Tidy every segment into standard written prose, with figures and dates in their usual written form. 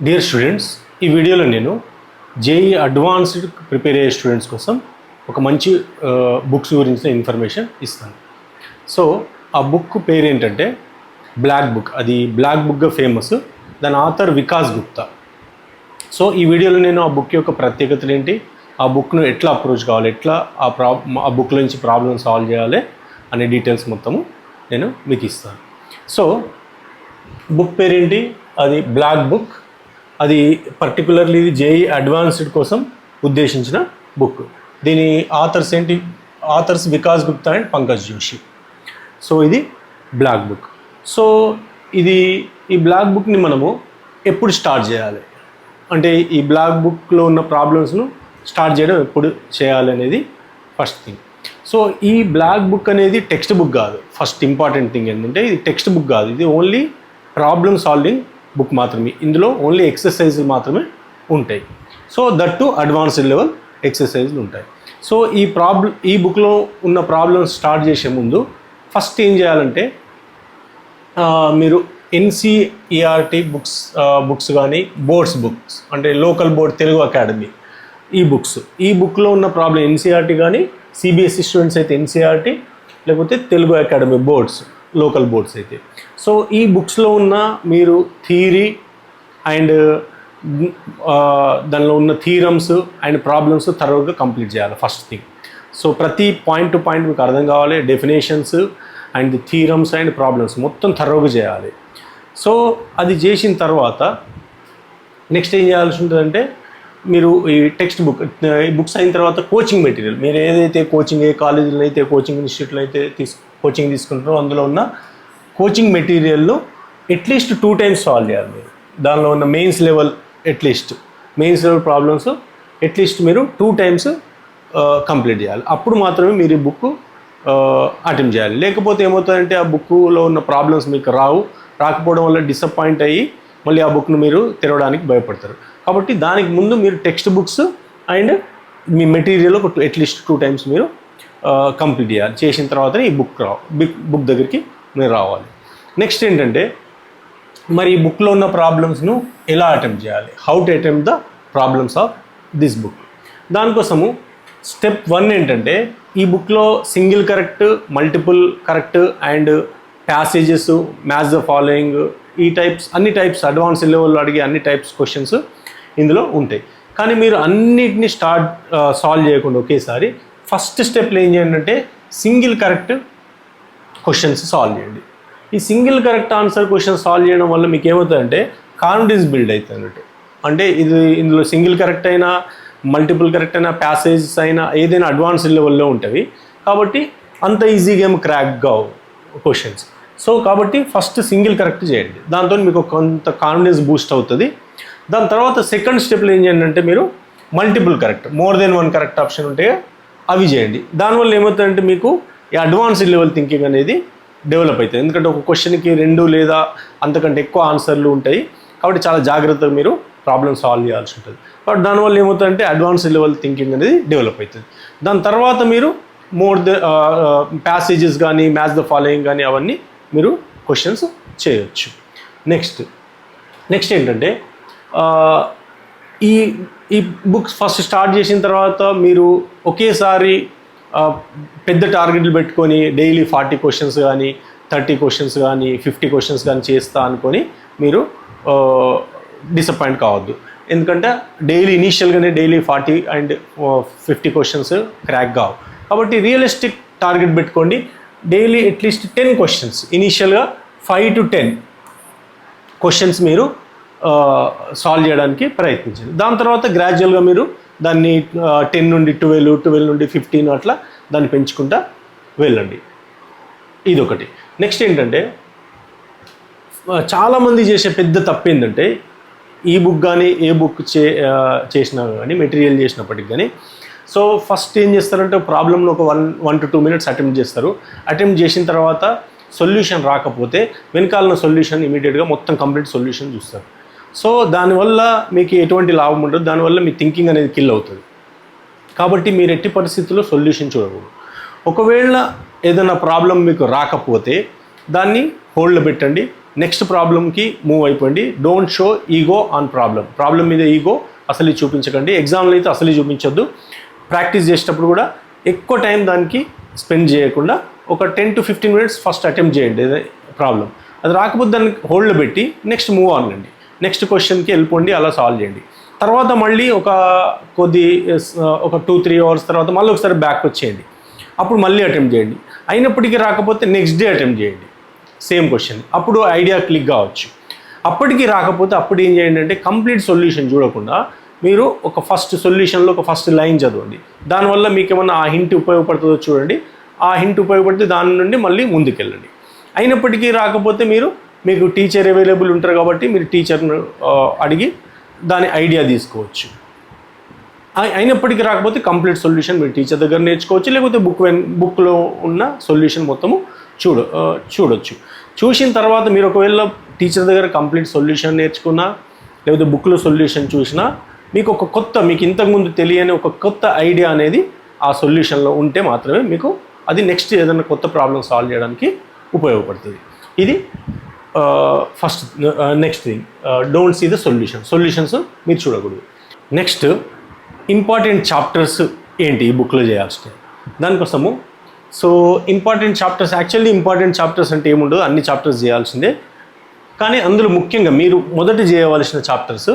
Dear students, ఈ వీడియోలో నేను జేఈ అడ్వాన్స్డ్ ప్రిపేర్ అయ్యే స్టూడెంట్స్ కోసం ఒక మంచి బుక్స్ గురించిన ఇన్ఫర్మేషన్ ఇస్తాను. సో ఆ బుక్ పేరు ఏంటంటే బ్లాక్ బుక్. అది బ్లాక్ బుక్గా ఫేమస్. దాని ఆథర్ వికాస్ గుప్తా. సో ఈ వీడియోలో నేను ఆ బుక్ యొక్క ప్రత్యేకతలు ఏంటి, ఆ బుక్ను ఎట్లా అప్రోచ్ కావాలి, ఎట్లా ఆ బుక్లో నుంచి ప్రాబ్లమ్ సాల్వ్ చేయాలి అనే డీటెయిల్స్ మొత్తము నేను మీకు ఇస్తాను. సో బుక్ పేరేంటి? అది బ్లాక్ బుక్. అది పర్టికులర్లీ జేఈ అడ్వాన్స్డ్ కోసం ఉద్దేశించిన బుక్. దీని ఆథర్స్ ఏంటి? Authors Vikas Gupta and Pankaj Joshi. So ఇది బ్లాక్ బుక్. సో ఈ బ్లాక్ బుక్ని మనము ఎప్పుడు స్టార్ట్ చేయాలి అంటే, ఈ బ్లాక్ బుక్లో ఉన్న ప్రాబ్లమ్స్ను స్టార్ట్ చేయడం ఎప్పుడు చేయాలి అనేది ఫస్ట్ థింగ్. సో ఈ బ్లాక్ బుక్ అనేది టెక్స్ట్ బుక్ కాదు. ఫస్ట్ ఇంపార్టెంట్ థింగ్ ఏంటంటే, ఇది టెక్స్ట్ బుక్ కాదు. ఇది ఓన్లీ ప్రాబ్లమ్ సాల్వింగ్ బుక్ మాత్రమే. ఇందులో ఓన్లీ ఎక్సర్సైజులు మాత్రమే ఉంటాయి. So that to advanced level ఎక్సర్సైజులు ఉంటాయి. సో ఈ బుక్లో ఉన్న ప్రాబ్లమ్స్ స్టార్ట్ చేసే ముందు ఫస్ట్ ఏం చేయాలంటే, మీరు ఎన్సీఈఆర్టీ బుక్స్ కానీ బోర్డ్స్ బుక్స్ అంటే లోకల్ బోర్డ్ తెలుగు అకాడమీ ఈ బుక్లో ఉన్న ప్రాబ్లం ఎన్సీఆర్టీ కానీ సిబిఎస్ఈ స్టూడెంట్స్ అయితే ఎన్సీఆర్టీ, లేకపోతే Telugu academy boards local boards అయితే. సో ఈ బుక్స్లో ఉన్న మీరు థియరీ అండ్ దానిలో ఉన్న థీరమ్స్ అండ్ ప్రాబ్లమ్స్ థరోగా కంప్లీట్ చేయాలి ఫస్ట్ థింగ్. సో ప్రతి పాయింట్ టు పాయింట్ మీకు అర్థం కావాలి. Definitions and theorems and problems మొత్తం థరోగా చేయాలి. సో అది చేసిన తర్వాత నెక్స్ట్ ఏం చేయాల్సి ఉంటుందంటే, మీరు ఈ టెక్స్ట్ బుక్ ఈ బుక్స్ అయిన తర్వాత కోచింగ్ మెటీరియల్, మీరు ఏదైతే ఏ కాలేజీలో అయితే కోచింగ్ ఇన్స్టిట్యూట్లో అయితే కోచింగ్ తీసుకుంటారో అందులో ఉన్న కోచింగ్ మెటీరియల్ను అట్లీస్ట్ 2 times సాల్వ్ చేయాలి. మీరు దానిలో ఉన్న మెయిన్స్ లెవెల్ ప్రాబ్లమ్స్ అట్లీస్ట్ మీరు 2 times కంప్లీట్ చేయాలి. అప్పుడు మాత్రమే మీరు ఈ బుక్ అటెంప్ట్ చేయాలి. లేకపోతే ఏమవుతుందంటే, ఆ బుక్లో ఉన్న ప్రాబ్లమ్స్ మీకు రాకపోవడం వల్ల డిసప్పాయింట్ అయ్యి మళ్ళీ ఆ బుక్ను మీరు తెరవడానికి భయపడతారు. కాబట్టి దానికి ముందు మీరు text books and me material at least 2 times మీరు కంప్లీట్ చేయాలి. చేసిన తర్వాతనే ఈ బుక్ దగ్గరికి మీరు రావాలి. నెక్స్ట్ ఏంటంటే, మరి ఈ బుక్లో ఉన్న ప్రాబ్లమ్స్ను ఎలా అటెంప్ట్ చేయాలి, how to attempt the problems of this book. దానికోసము స్టెప్ 1 ఏంటంటే, ఈ బుక్లో single correct, multiple correct and passages, match the following, అన్ని టైప్స్ అడ్వాన్స్ లెవెల్లో అడిగే అన్ని టైప్స్ క్వశ్చన్స్ ఇందులో ఉంటాయి. కానీ మీరు అన్నిటిని సాల్వ్ చేయకుండా ఒకేసారి ఫస్ట్ స్టెప్లో ఏం చేయండి అంటే, సింగిల్ కరెక్ట్ క్వశ్చన్స్ సాల్వ్ చేయండి. ఈ single correct answer question solve చేయడం వల్ల మీకు ఏమవుతుందంటే, కాన్ఫిడెన్స్ బిల్డ్ అవుతుంది అన్నట్టు. అంటే ఇందులో సింగిల్ కరెక్ట్ అయినా, మల్టిపుల్ కరెక్ట్ అయినా, ప్యాసేజెస్ అయినా ఏదైనా అడ్వాన్స్ లెవెల్లో ఉంటుంది. కాబట్టి అంత ఈజీగా ఏమో క్రాక్ కావు క్వశ్చన్స్. సో కాబట్టి ఫస్ట్ సింగిల్ కరెక్ట్ చేయండి. దాంతో మీకు కొంత కాన్ఫిడెన్స్ బూస్ట్ అవుతుంది. దాని తర్వాత సెకండ్ స్టెప్లో ఏం చేయండి అంటే, మీరు multiple correct, more than 1 correct option ఉంటే అవి చేయండి. దానివల్ల ఏమవుతుందంటే, మీకు ఈ అడ్వాన్స్డ్ లెవెల్ థింకింగ్ అనేది డెవలప్ అవుతుంది. ఎందుకంటే ఒక క్వశ్చన్కి 2 లేదా అంతకంటే ఎక్కువ ఆన్సర్లు ఉంటాయి. కాబట్టి చాలా జాగ్రత్తగా మీరు ప్రాబ్లమ్ సాల్వ్ చేయాల్సి ఉంటుంది. బట్ దానివల్ల ఏమవుతుందంటే, అడ్వాన్స్డ్ లెవెల్ థింకింగ్ అనేది డెవలప్ అవుతుంది. దాని తర్వాత మీరు ప్యాసేజెస్ కానీ, మ్యాచ్ ద ఫాలోయింగ్ కానీ అవన్నీ మీరు క్వశ్చన్స్ చేయొచ్చు. నెక్స్ట్ ఏంటంటే, ఈ బుక్స్ ఫస్ట్ స్టార్ట్ చేసిన తర్వాత మీరు ఒకేసారి పెద్ద టార్గెట్లు పెట్టుకొని డైలీ 40 questions కానీ, 30 questions కానీ, 50 questions కానీ చేస్తా అనుకొని మీరు డిసప్పాయింట్ కావద్దు. ఎందుకంటే ఇనీషియల్గానే డైలీ 40 and 50 questions క్రాక్ కావు. కాబట్టి రియలిస్టిక్ టార్గెట్ పెట్టుకోండి. డైలీ అట్లీస్ట్ 10 questions, ఇనీషియల్గా 5 to 10 questions మీరు సాల్వ్ చేయడానికి ప్రయత్నించండి. దాని తర్వాత గ్రాడ్యువల్గా మీరు దాన్ని 10 నుండి 12 నుండి 15 అట్లా దాన్ని పెంచుకుంటా వెళ్ళండి. ఇదొకటి. నెక్స్ట్ ఏంటంటే, చాలామంది చేసే పెద్ద తప్పు ఏంటంటే, ఈ బుక్ కానీ ఏ బుక్ చేసినా కానీ, మెటీరియల్ చేసినప్పటికి కానీ, సో ఫస్ట్ ఏం చేస్తారంటే, ప్రాబ్లమ్ను ఒక 1 to 2 minutes అటెంప్ట్ చేస్తారు. అటెంప్ట్ చేసిన తర్వాత సొల్యూషన్ రాకపోతే వెనకాలన్న సొల్యూషన్ ఇమీడియట్గా మొత్తం కంప్లీట్ సొల్యూషన్ చూస్తారు. సో దానివల్ల మీకు ఎటువంటి లాభం ఉండదు. దానివల్ల మీ థింకింగ్ అనేది కిల్ అవుతుంది. కాబట్టి మీరు ఎట్టి పరిస్థితుల్లో సొల్యూషన్ చూడకూడదు. ఒకవేళ ఏదైనా ప్రాబ్లం మీకు రాకపోతే దాన్ని హోల్డ్లో పెట్టండి. నెక్స్ట్ ప్రాబ్లమ్కి మూవ్ అయిపోండి. Don't show ego on problem మీద ఈగో అసలు చూపించకండి. ఎగ్జామ్లో అయితే అసలు చూపించొద్దు. ప్రాక్టీస్ చేసేటప్పుడు కూడా ఎక్కువ టైం దానికి స్పెండ్ చేయకుండా ఒక 10 to 15 minutes ఫస్ట్ అటెంప్ట్ చేయండి ప్రాబ్లం. అది రాకపోతే దాన్ని హోల్డ్లో పెట్టి నెక్స్ట్ మూవ్ ఆన్ అండి, నెక్స్ట్ క్వశ్చన్కి వెళ్ళిపోండి, అలా సాల్వ్ చేయండి. తర్వాత మళ్ళీ ఒక 2-3 hours తర్వాత మళ్ళీ ఒకసారి బ్యాక్ వచ్చేయండి, అప్పుడు మళ్ళీ అటెంప్ట్ చేయండి. అయినప్పటికీ రాకపోతే నెక్స్ట్ డే అటెంప్ట్ చేయండి సేమ్ క్వశ్చన్, అప్పుడు ఐడియా క్లిక్ కావచ్చు. అప్పటికి రాకపోతే అప్పుడు ఏం చేయండి అంటే కంప్లీట్ సొల్యూషన్ చూడకుండా మీరు ఒక ఫస్ట్ సొల్యూషన్లో ఒక ఫస్ట్ లైన్ చదవండి. దానివల్ల మీకు ఏమన్నా ఆ హింట్ ఉపయోగపడుతుందో చూడండి. ఆ హింట్ ఉపయోగపడితే దాని నుండి మళ్ళీ ముందుకెళ్ళండి. అయినప్పటికీ రాకపోతే మీకు టీచర్ అవైలబుల్ ఉంటారు కాబట్టి మీరు టీచర్ను అడిగి దాని ఐడియా తీసుకోవచ్చు. అయినప్పటికీ రాకపోతే కంప్లీట్ సొల్యూషన్ మీరు టీచర్ దగ్గర నేర్చుకోవచ్చు, లేకపోతే బుక్లో ఉన్న సొల్యూషన్ మొత్తము చూడొచ్చు. చూసిన తర్వాత మీరు ఒకవేళ టీచర్ దగ్గర కంప్లీట్ సొల్యూషన్ నేర్చుకున్నా, లేకపోతే బుక్లో సొల్యూషన్ చూసినా, మీకు ఇంతకుముందు తెలియని ఒక కొత్త ఐడియా అనేది ఆ సొల్యూషన్లో ఉంటే మాత్రమే మీకు అది నెక్స్ట్ ఏదైనా కొత్త ప్రాబ్లం సాల్వ్ చేయడానికి ఉపయోగపడుతుంది. ఇది first. Next thing, don't see the solutions మీరు చూడకూడదు. నెక్స్ట్, ఇంపార్టెంట్ చాప్టర్స్ ఏంటి ఈ బుక్లో చేయాల్సినవి దానికోసము. సో ఇంపార్టెంట్ చాప్టర్స్ అంటే ఏముండదు, అన్ని చాప్టర్స్ చేయాల్సిందే. కానీ అందులో ముఖ్యంగా మీరు మొదట చేయవలసిన చాప్టర్స్,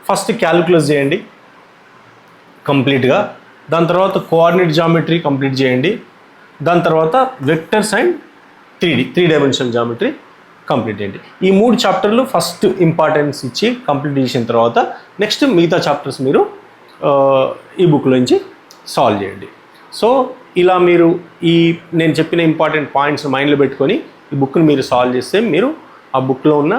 ఫస్ట్ క్యాలిక్యులస్ చేయండి కంప్లీట్గా. దాని తర్వాత కోఆర్డినేట్ జామెట్రీ కంప్లీట్ చేయండి. దాని తర్వాత vectors and 3 dimensional geometry complete చేయండి. ఈ 3 చాప్టర్లు ఫస్ట్ ఇంపార్టెన్స్ ఇచ్చి కంప్లీట్ చేసిన తర్వాత నెక్స్ట్ మిగతా చాప్టర్స్ మీరు ఈ బుక్లోంచి సాల్వ్ చేయండి. సో ఇలా మీరు నేను చెప్పిన ఇంపార్టెంట్ పాయింట్స్ మైండ్లో పెట్టుకొని ఈ బుక్ని మీరు సాల్వ్ చేస్తే మీరు ఆ బుక్లో ఉన్న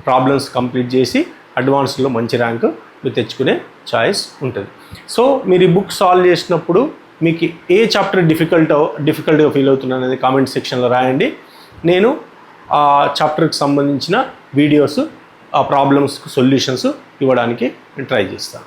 ప్రాబ్లమ్స్ కంప్లీట్ చేసి అడ్వాన్స్లో మంచి ర్యాంక్ మీరు తెచ్చుకునే ఛాయిస్ ఉంటుంది. సో మీరు ఈ బుక్ సాల్వ్ చేసినప్పుడు మీకు ఏ చాప్టర్ డిఫికల్ట్గా ఫీల్ అవుతున్నా అనేది కామెంట్ సెక్షన్లో రాయండి. నేను ఆ చాప్టర్కి సంబంధించిన వీడియోస్, ఆ ప్రాబ్లమ్స్కి సొల్యూషన్స్ ఇవ్వడానికి నేను ట్రై చేస్తాను.